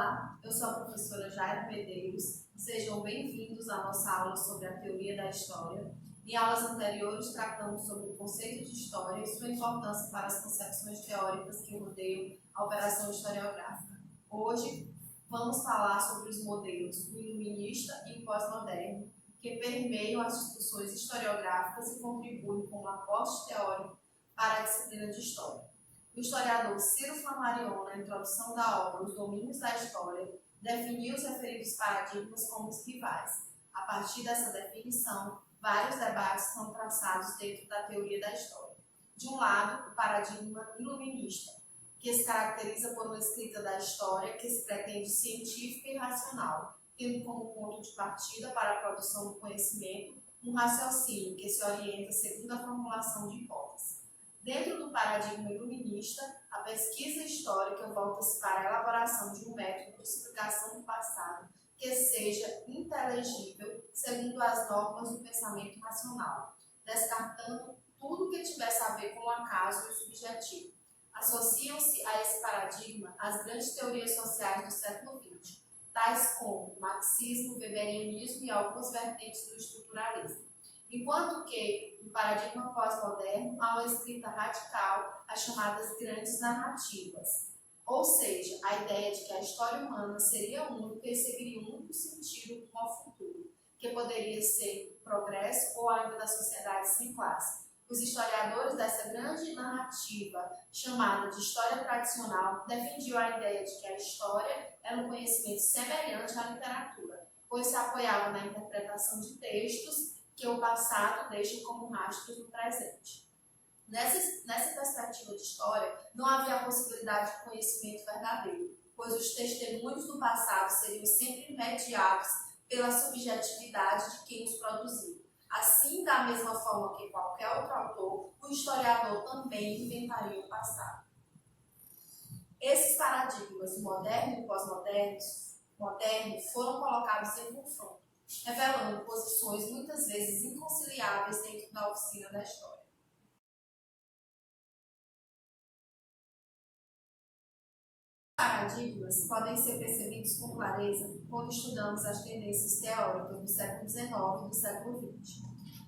Olá, eu sou a professora Jair Medeiros. Sejam bem-vindos à nossa aula sobre a teoria da história. Em aulas anteriores, tratamos sobre o conceito de história e sua importância para as concepções teóricas que rodeiam a operação historiográfica. Hoje, vamos falar sobre os modelos do iluminista e o pós-moderno, que permeiam as discussões historiográficas e contribuem com um aporte teórico para a disciplina de história. O historiador Ciro Flammarion, na introdução da obra Os Domínios da História, definiu os referidos paradigmas como os rivais. A partir dessa definição, vários debates são traçados dentro da teoria da história. De um lado, o paradigma iluminista, que se caracteriza por uma escrita da história que se pretende científica e racional, tendo como ponto de partida para a produção do conhecimento um raciocínio que se orienta segundo a formulação de hipóteses. Dentro do paradigma iluminista, a pesquisa histórica volta-se para a elaboração de um método de explicação do passado que seja inteligível segundo as normas do pensamento racional, descartando tudo que tivesse a ver com o acaso e o subjetivo. Associam-se a esse paradigma as grandes teorias sociais do século XX, tais como o marxismo, o weberianismo e algumas vertentes do estruturalismo. Enquanto que, no paradigma pós-moderno, há uma escrita radical, as chamadas grandes narrativas, ou seja, a ideia de que a história humana seria única e seguiria um único sentido com o futuro, que poderia ser o progresso ou ainda da sociedade sem classe. Os historiadores dessa grande narrativa, chamada de história tradicional, defendiam a ideia de que a história era um conhecimento semelhante à literatura, pois se apoiava na interpretação de textos que o passado deixa como rastros no presente. Nessa perspectiva de história, não havia a possibilidade de conhecimento verdadeiro, pois os testemunhos do passado seriam sempre mediados pela subjetividade de quem os produziu. Assim, da mesma forma que qualquer outro autor, o historiador também inventaria o passado. Esses paradigmas, moderno e pós-moderno, foram colocados em confronto, revelando posições muitas vezes inconciliáveis dentro da oficina da história. Os paradigmas podem ser percebidos com clareza quando estudamos as tendências teóricas do século XIX e do século XX.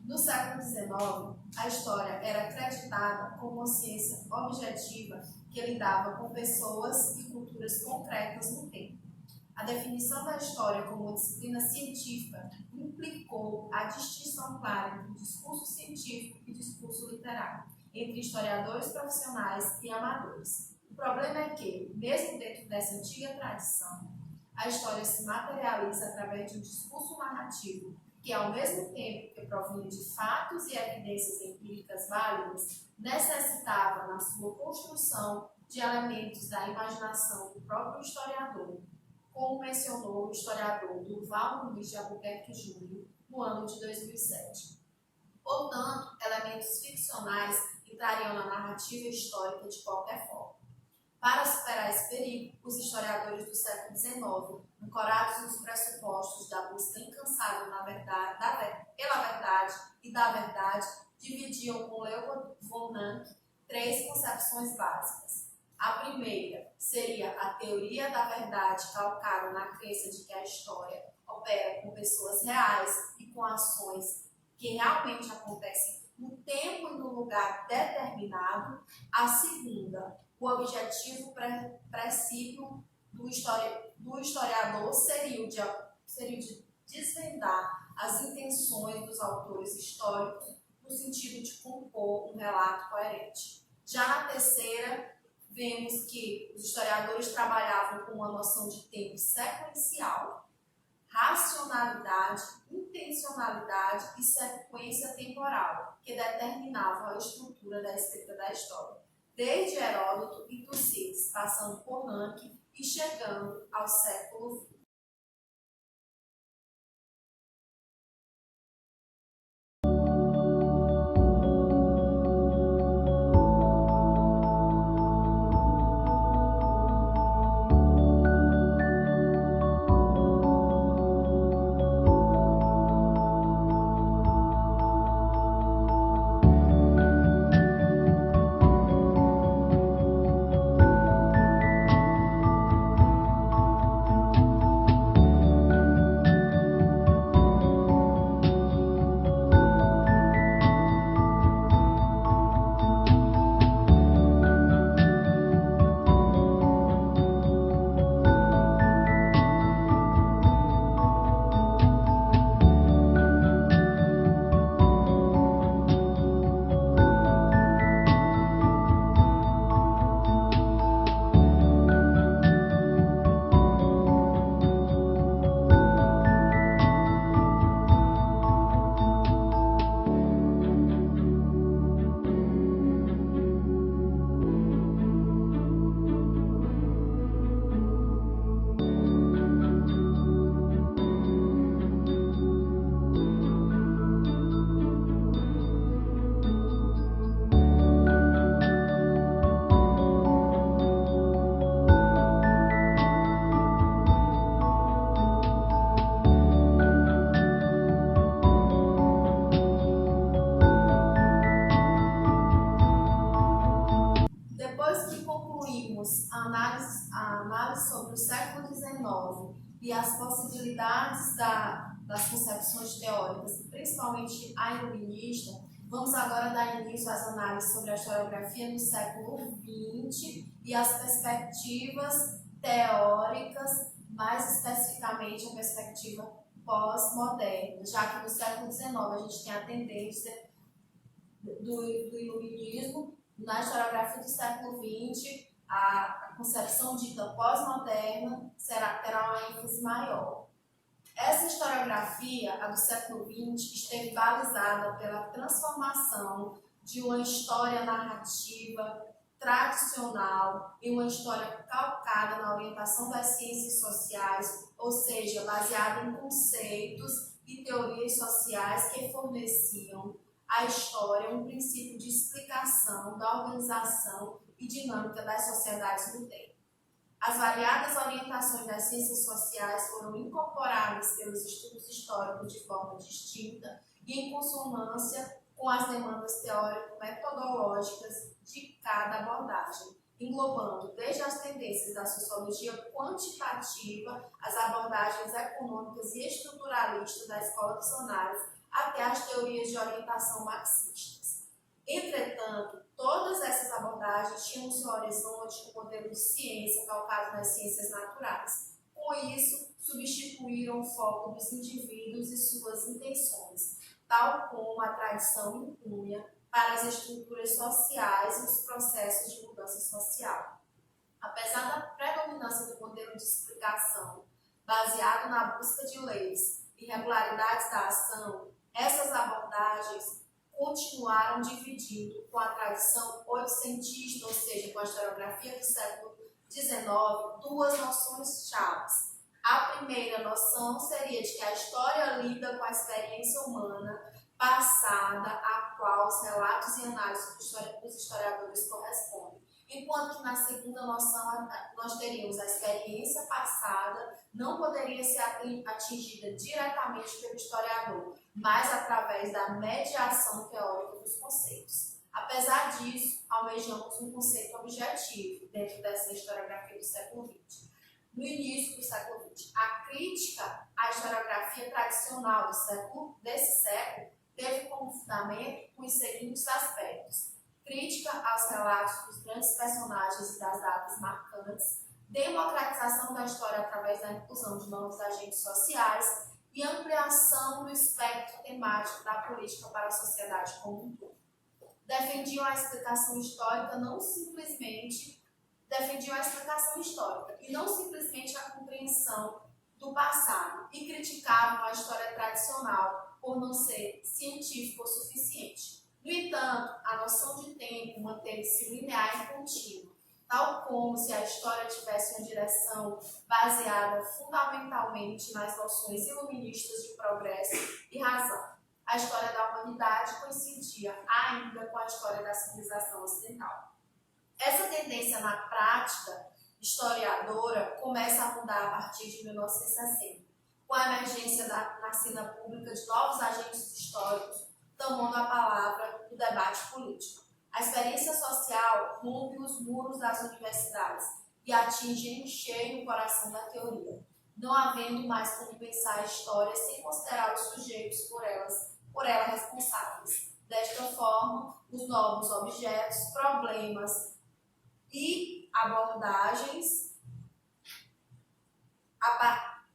No século XIX, a história era acreditada como uma ciência objetiva que lidava com pessoas e culturas concretas no tempo. A definição da história como disciplina científica implicou a distinção clara entre discurso científico e discurso literário, entre historiadores profissionais e amadores. O problema é que, mesmo dentro dessa antiga tradição, a história se materializa através de um discurso narrativo que, ao mesmo tempo que provinha de fatos e evidências empíricas válidas, necessitava, na sua construção, de elementos da imaginação do próprio historiador, como mencionou o historiador Durval Muniz de Albuquerque Júnior no ano de 2007. Portanto, elementos ficcionais entrariam na narrativa histórica de qualquer forma. Para superar esse perigo, os historiadores do século XIX, ancorados nos pressupostos da busca incansável pela verdade e da verdade, dividiam com Leopold von Ranke três concepções básicas. A primeira seria a teoria da verdade calcada na crença de que a história opera com pessoas reais e com ações que realmente acontecem no tempo e no lugar determinado. A segunda, o objetivo princípio do historiador seria o de desvendar as intenções dos autores históricos no sentido de compor um relato coerente. Já na terceira, vemos que os historiadores trabalhavam com uma noção de tempo sequencial, racionalidade, intencionalidade e sequência temporal, que determinavam a estrutura da escrita da história, desde Heródoto e Tucídides, passando por Ranke e chegando ao século XX. século XIX e as possibilidades das concepções teóricas, principalmente a iluminista, vamos agora dar início às análises sobre a historiografia do século XX e as perspectivas teóricas, mais especificamente a perspectiva pós-moderna, já que no século XIX a gente tem a tendência do iluminismo, na historiografia do século XX a concepção dita pós-moderna terá uma ênfase maior. Essa historiografia, a do século XX, esteve balizada pela transformação de uma história narrativa tradicional em uma história calcada na orientação das ciências sociais, ou seja, baseada em conceitos e teorias sociais que forneciam à história um princípio de explicação da organização e dinâmica das sociedades do tempo. As variadas orientações das ciências sociais foram incorporadas pelos estudos históricos de forma distinta e em consonância com as demandas teórico-metodológicas de cada abordagem, englobando desde as tendências da sociologia quantitativa, as abordagens econômicas e estruturalistas da escola dos análises, até as teorias de orientação marxistas. Entretanto, todas essas abordagens tinham seu horizonte o modelo de ciência calcado nas ciências naturais. Com isso, substituíram o foco dos indivíduos e suas intenções, tal como a tradição impunha para as estruturas sociais e os processos de mudança social. Apesar da predominância do modelo de explicação baseado na busca de leis e regularidades da ação, essas abordagens continuaram dividindo com a tradição oitocentista, ou seja, com a historiografia do século XIX, duas noções chaves. A primeira noção seria de que a história lida com a experiência humana passada, a qual os relatos e análises dos historiadores correspondem. Enquanto que na segunda noção nós teríamos a experiência passada não poderia ser atingida diretamente pelo historiador, mas através da mediação teórica dos conceitos. Apesar disso, almejamos um conceito objetivo dentro dessa historiografia do século XX. No início do século XX, a crítica à historiografia tradicional desse século teve como fundamento os seguintes aspectos: crítica aos relatos dos grandes personagens e das datas marcantes, democratização da história através da inclusão de novos agentes sociais e ampliação do espectro temático da política para a sociedade como um todo. Defendiam a explicação histórica e não simplesmente a compreensão do passado, e criticavam a história tradicional por não ser científica o suficiente. No entanto, a noção de tempo manteve-se linear e contínua, tal como se a história tivesse uma direção baseada fundamentalmente nas noções iluministas de progresso e razão. A história da humanidade coincidia ainda com a história da civilização ocidental. Essa tendência na prática historiadora começa a mudar a partir de 1960, com a emergência na cena pública de novos agentes históricos tomando a palavra no debate político. A experiência social rompe os muros das universidades e atinge em cheio o coração da teoria, não havendo mais como pensar a história sem considerar os sujeitos por ela responsáveis. Desta forma, os novos objetos, problemas e abordagens,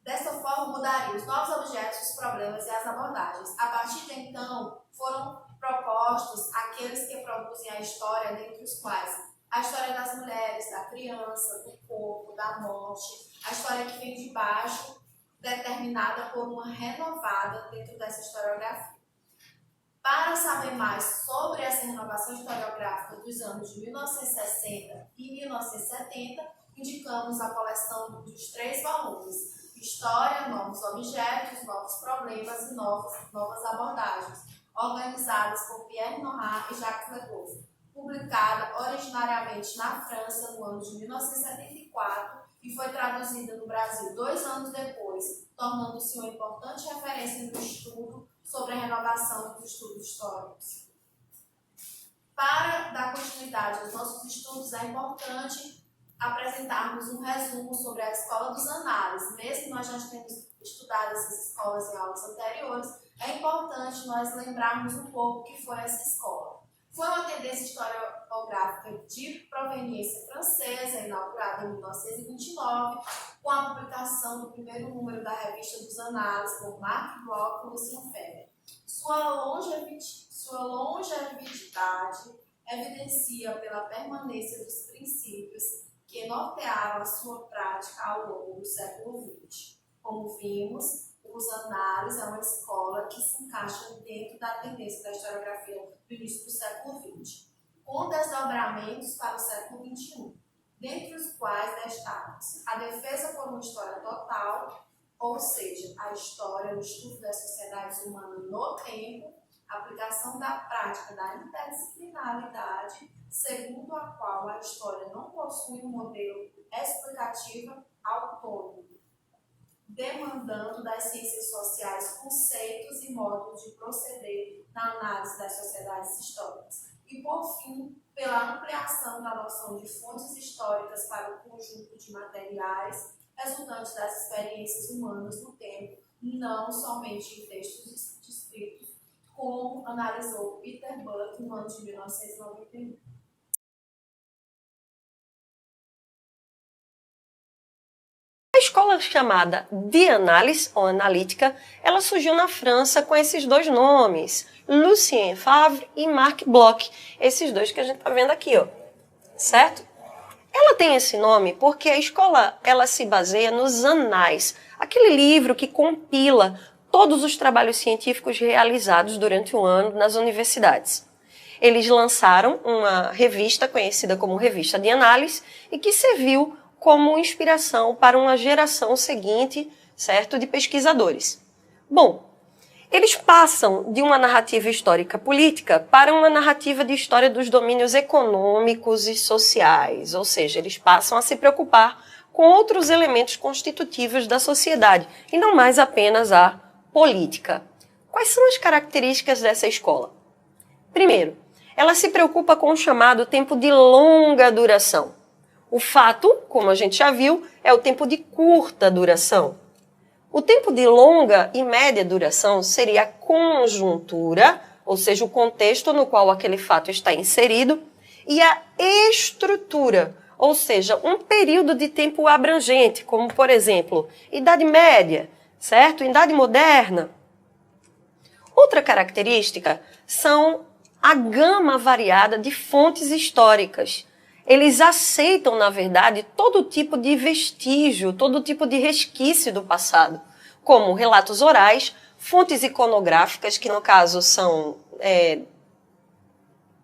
desta forma mudariam os novos objetos, os problemas e as abordagens. A partir de então, foram propostos aqueles que produzem a história, dentre os quais a história das mulheres, da criança, do corpo, da morte, a história que vem de baixo, determinada por uma renovada dentro dessa historiografia. Para saber mais sobre essa renovação historiográfica dos anos de 1960 e 1970, indicamos a coleção dos 3 volumes: História, Novos Objetos, Novos Problemas e Novas Abordagens, organizadas por Pierre Nora e Jacques Legoff, publicada originariamente na França no ano de 1974 e foi traduzida no Brasil 2 anos depois, tornando-se uma importante referência no estudo sobre a renovação dos estudos históricos. Para dar continuidade aos nossos estudos, é importante apresentarmos um resumo sobre a Escola dos Análises. Mesmo nós já temos estudado essas escolas em aulas anteriores, é importante nós lembrarmos um pouco o que foi essa escola. Foi uma tendência historiográfica de proveniência francesa, inaugurada em 1929, com a publicação do primeiro número da Revista dos Análises, por Marc Bloch e Lucien Febvre. Sua longevidade evidencia pela permanência dos princípios que nortearam a sua prática ao longo do século XX. Como vimos, os Análises é uma escola que se encaixa dentro da tendência da historiografia do início do século XX, com desdobramentos para o século XXI, dentre os quais destacam-se a defesa por uma história total, ou seja, a história, o estudo das sociedades humanas no tempo, a aplicação da prática da interdisciplinaridade, segundo a qual a história não possui um modelo explicativo autônomo, demandando das ciências sociais conceitos e modos de proceder na análise das sociedades históricas. E, por fim, pela ampliação da noção de fontes históricas para o conjunto de materiais resultantes das experiências humanas no tempo, não somente em textos descritos, como analisou Peter Buck no ano de 1991. A escola chamada de análise ou analítica, ela surgiu na França com esses dois nomes, Lucien Febvre e Marc Bloch, esses dois que a gente está vendo aqui, ó, certo? Ela tem esse nome porque a escola ela se baseia nos anais, aquele livro que compila todos os trabalhos científicos realizados durante o ano nas universidades. Eles lançaram uma revista conhecida como Revista de Análise e que serviu como inspiração para uma geração seguinte, certo, de pesquisadores. Bom, eles passam de uma narrativa histórica política para uma narrativa de história dos domínios econômicos e sociais, ou seja, eles passam a se preocupar com outros elementos constitutivos da sociedade e não mais apenas a política. Quais são as características dessa escola? Primeiro, ela se preocupa com o chamado tempo de longa duração. O fato, como a gente já viu, é o tempo de curta duração. O tempo de longa e média duração seria a conjuntura, ou seja, o contexto no qual aquele fato está inserido, e a estrutura, ou seja, um período de tempo abrangente, como, por exemplo, Idade Média, certo? Idade Moderna. Outra característica são a gama variada de fontes históricas. Eles aceitam, na verdade, todo tipo de vestígio, todo tipo de resquício do passado, como relatos orais, fontes iconográficas, que no caso são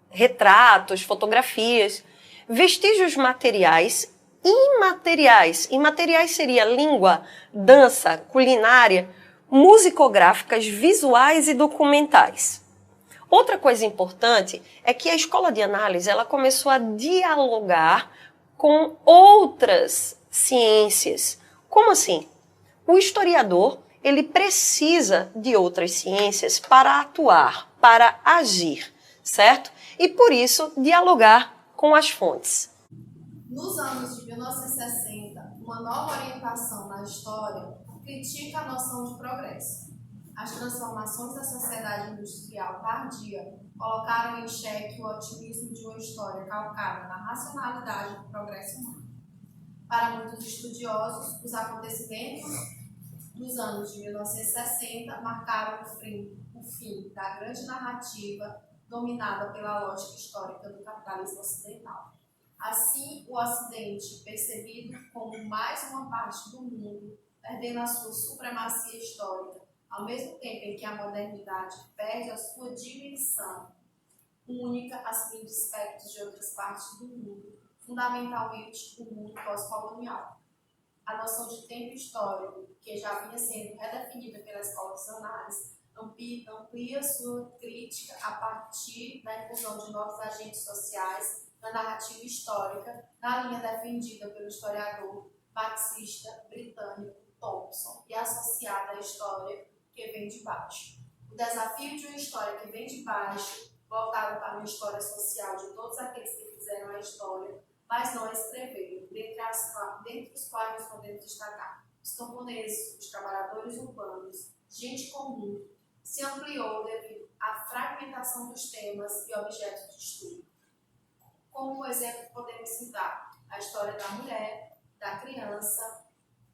retratos, fotografias, vestígios materiais, imateriais. Imateriais seria língua, dança, culinária, musicográficas, visuais e documentais. Outra coisa importante é que a escola de análise ela começou a dialogar com outras ciências. Como assim? O historiador ele precisa de outras ciências para atuar, para agir, certo? E por isso dialogar com as fontes. Nos anos de 1960, uma nova orientação na história critica a noção de progresso. As transformações da sociedade industrial tardia colocaram em xeque o otimismo de uma história calcada na racionalidade do progresso humano. Para muitos estudiosos, os acontecimentos dos anos de 1960 marcaram o fim da grande narrativa dominada pela lógica histórica do capitalismo ocidental. Assim, o Ocidente, percebido como mais uma parte do mundo, perdendo a sua supremacia histórica, ao mesmo tempo em que a modernidade perde a sua dimensão única, assumindo aspectos de outras partes do mundo, fundamentalmente o mundo pós-colonial. A noção de tempo histórico, que já vinha sendo redefinida pela Escola dos Análises, amplia sua crítica a partir da inclusão de novos agentes sociais na narrativa histórica, na linha defendida pelo historiador marxista britânico Thompson e associada à história que vem de baixo. O desafio de uma história que vem de baixo, voltada para uma história social de todos aqueles que fizeram a história, mas não a escreveram, dentre os quais nós podemos destacar os camponeses, os trabalhadores urbanos, gente comum. Se ampliou devido à fragmentação dos temas e objetos de estudo. Como exemplo, podemos citar a história da mulher, da criança,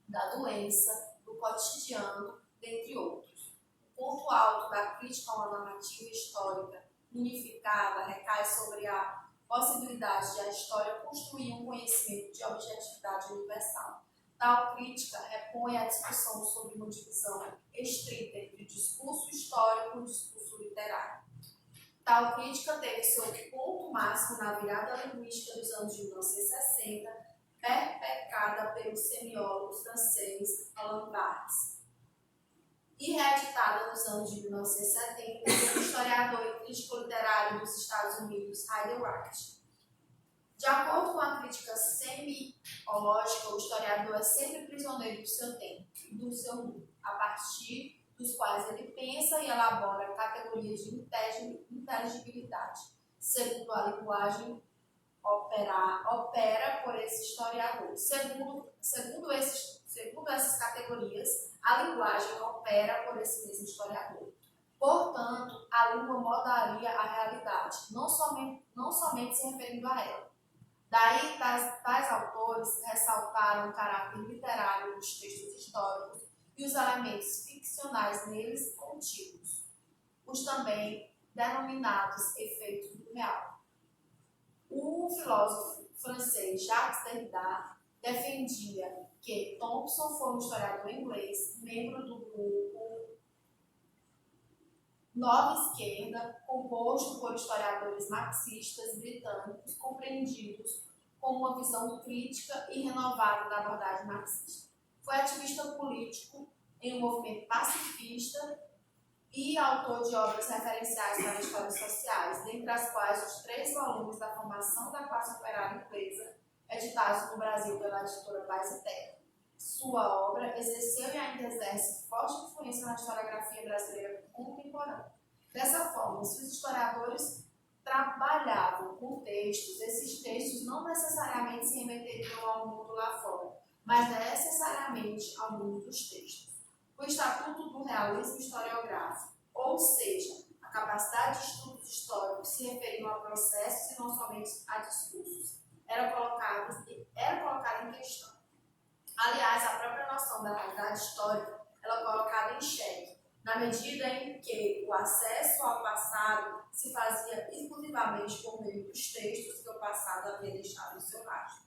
da doença, do cotidiano, dentre outros. O ponto alto da crítica a uma narrativa histórica unificada recai sobre a possibilidade de a história construir um conhecimento de objetividade universal. Tal crítica repõe a discussão sobre uma divisão estrita entre o discurso histórico e o discurso literário. Tal crítica teve seu ponto máximo na virada linguística dos anos de 1960, perpecada pelo semiólogo francês Roland Barthes, e reeditada nos anos de 1970 pelo historiador e crítico literário dos Estados Unidos, Heidel Wright. De acordo com a crítica semiológica, o historiador é sempre prisioneiro do seu tempo e do seu mundo, a partir dos quais ele pensa e elabora categorias de inteligibilidade, segundo a linguagem opera por esse historiador. Segundo essas categorias, a linguagem opera por esse mesmo historiador. Portanto, a língua moldaria a realidade, não somente se referindo a ela. Daí, tais autores ressaltaram o caráter literário dos textos históricos e os elementos ficcionais neles contidos, os também denominados efeitos do real. O filósofo francês Jacques Derrida defendia que Thompson foi um historiador inglês, membro do grupo Nova Esquerda, composto por historiadores marxistas britânicos compreendidos com uma visão crítica e renovada da abordagem marxista. Foi ativista político em um movimento pacifista e autor de obras referenciais para histórias sociais, dentre as quais os 3 volumes da Formação da Classe Operária Inglesa, editados no Brasil pela editora Paz e Terra. Sua obra exerceu e ainda exerce forte influência na historiografia brasileira contemporânea. Dessa forma, se os historiadores trabalhavam com textos, esses textos não necessariamente se remeteriam ao mundo lá fora, mas necessariamente ao mundo dos textos. O Estatuto do Realismo Historiográfico, ou seja, a capacidade de estudos históricos se referiam a processos e não somente a discursos, era colocada em questão. Aliás, a própria noção da realidade histórica ela é colocada em xeque, na medida em que o acesso ao passado se fazia exclusivamente por meio dos textos que o passado havia deixado no seu rastro.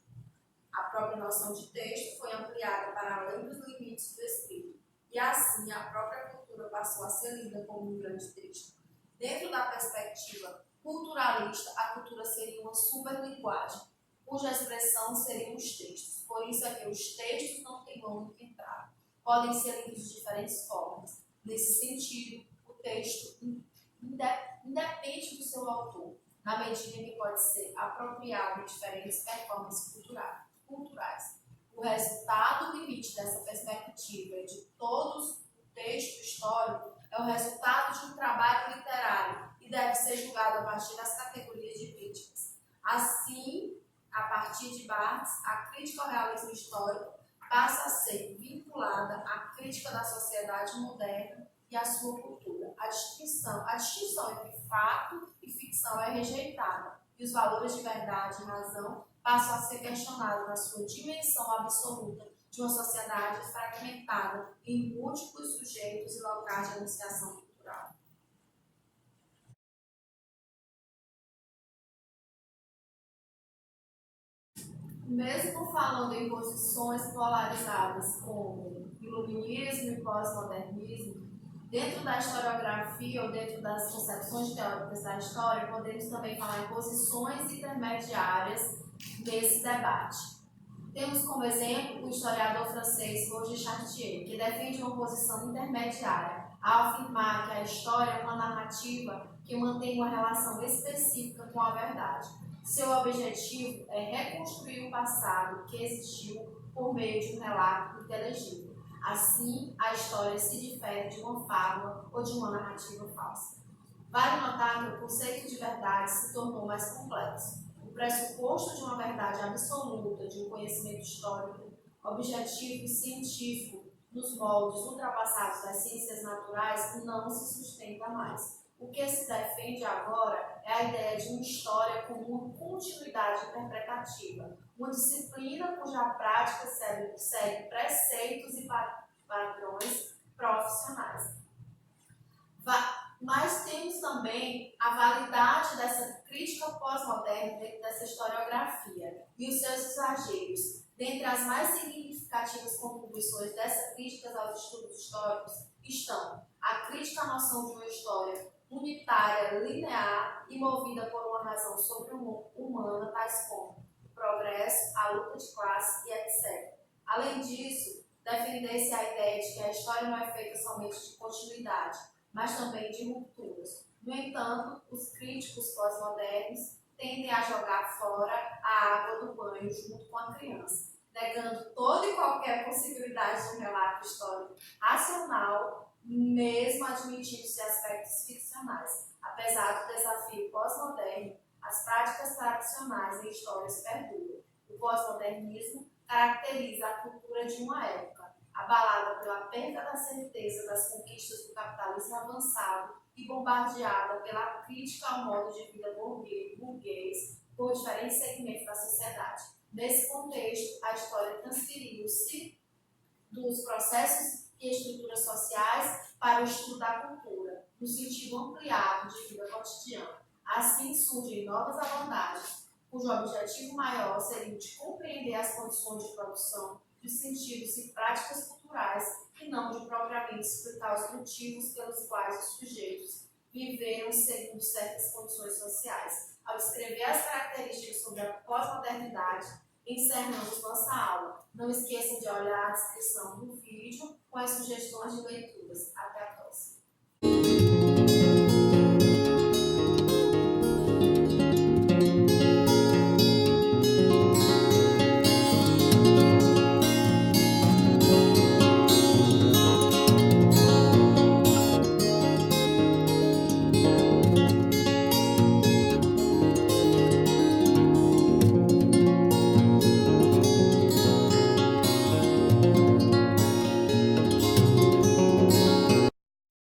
A própria noção de texto foi ampliada para além dos limites do escrito, e assim a própria cultura passou a ser lida como um grande texto. Dentro da perspectiva culturalista, a cultura seria uma superlinguagem, cuja expressão seriam os textos. Por isso é que os textos não têm única entrada. Podem ser lidos de diferentes formas. Nesse sentido, o texto independe do seu autor, na medida em que pode ser apropriado em diferentes performances culturais. O resultado limite dessa perspectiva de todos o texto histórico é o resultado de um trabalho literário e deve ser julgado a partir das categorias de críticas. Assim, a partir de Barthes, a crítica ao realismo histórico passa a ser vinculada à crítica da sociedade moderna e à sua cultura. A distinção entre fato e ficção é rejeitada, e os valores de verdade e razão passam a ser questionados na sua dimensão absoluta de uma sociedade fragmentada em múltiplos sujeitos e locais de enunciação cultural. Mesmo falando em posições polarizadas como iluminismo e pós-modernismo, dentro da historiografia ou dentro das concepções teóricas da história, podemos também falar em posições intermediárias nesse debate. Temos como exemplo o historiador francês Roger Chartier, que defende uma posição intermediária ao afirmar que a história é uma narrativa que mantém uma relação específica com a verdade. Seu objetivo é reconstruir o passado que existiu por meio de um relato inteligível. Assim, a história se difere de uma fábula ou de uma narrativa falsa. Vale notar que o conceito de verdade se tornou mais complexo. O pressuposto de uma verdade absoluta, de um conhecimento histórico, objetivo e científico nos moldes ultrapassados das ciências naturais não se sustenta mais. O que se defende agora é a ideia de uma história com uma continuidade interpretativa, uma disciplina cuja prática segue preceitos e padrões profissionais. Mas temos também a validade dessa crítica pós-moderna dentro dessa historiografia e os seus exageros. Dentre as mais significativas contribuições dessa crítica aos estudos históricos estão a crítica à noção de uma história unitária, linear e movida por uma razão sobre-humana, tais como o progresso, a luta de classe e etc. Além disso, defender-se a ideia de que a história não é feita somente de continuidade, mas também de rupturas. No entanto, os críticos pós-modernos tendem a jogar fora a água do banho junto com a criança, negando toda e qualquer possibilidade de um relato histórico racional, mesmo admitindo-se aspectos ficcionais. Apesar do desafio pós-moderno, as práticas tradicionais em histórias perduram. O pós-modernismo caracteriza a cultura de uma época, abalada pela perda da certeza das conquistas do capitalismo avançado e bombardeada pela crítica ao modo de vida burguês por diferentes segmentos da sociedade. Nesse contexto, a história transferiu-se dos processos e estruturas sociais para o estudo da cultura, no sentido ampliado de vida cotidiana. Assim surgem novas abordagens, cujo objetivo maior seria o de compreender as condições de produção, de sentidos e práticas culturais, e não de propriamente explicar os motivos pelos quais os sujeitos viveram segundo certas condições sociais. Ao descrever as características sobre a pós-modernidade, encerramos nossa aula. Não esqueçam de olhar a descrição do vídeo com as sugestões de leituras. Até a próxima.